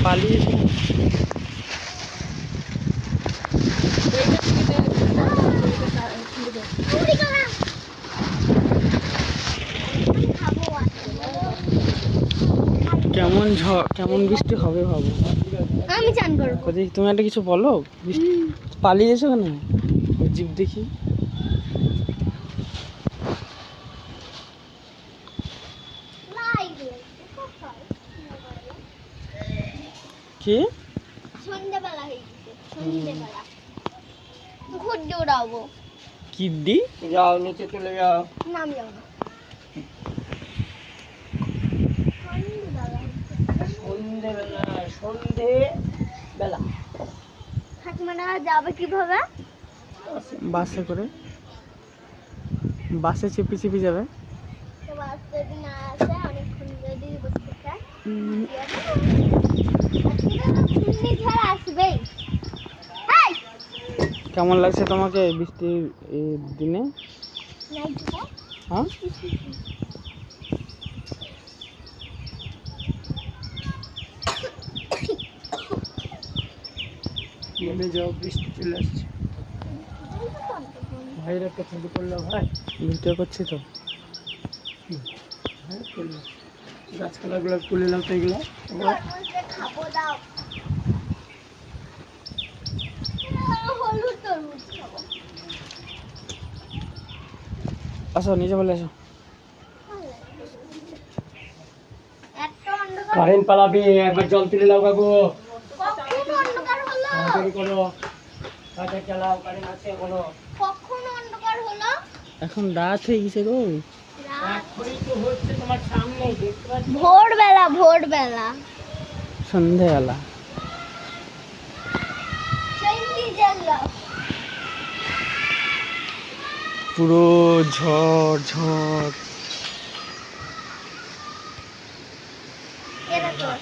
পালিয়ে কেমন কেমন বৃষ্টি হবে ভাবো। আমি চান করব। তুমি একটা কিছু বলো। পালিয়ে এসো কেন? জিপ দেখি। কি সন্ধ্যাবেলা হয়ে গেছে, সন্ধ্যাবেলা ঘুর দৌড়াবো। কিডি যাও নিচে চলে যাও। না আমি যাবো না। সন্ধ্যেবেলা ঠাকুমারা যাবে কিভাবে? বাসে করে, বাসে চেপে চেপে যাবে। তো বাস যদি না আসে অনেকক্ষণ যদি বসে থাকে ঝড় আসবেই। কেমন লাগছে তোমাকে বৃষ্টির এই দিনে? হ্যাঁ নেমে যাও, বৃষ্টি চলে আসছে। ভাইয়ের একটা ছবি করলো ভাই, ভিডিও করছি তো। হ্যাঁ করলো, গাছপালাগুলো তুলে নাও তো এগুলো। খাবো দাও। হলুদ তরমুজ খাবো। আসো নিচে বলে আসো। কারেন্ট পালাবে, একবার জল তুলে নাও কাকু। কখন অন্ধকার হলো? তাড়াতাড়ি করো, তাড়াতাড়ি চালাও, কারেন্ট আছে এখনো। কখন অন্ধকার হলো? এখন রাত হয়ে গেছে গো। এখনই তো হচ্ছে তোমার সামনে, দেখতে পাচ্ছ? ভোরবেলা, ভোরবেলা, সন্ধ্যাবেলা। পুরো ঝড় ঝড়। এরকম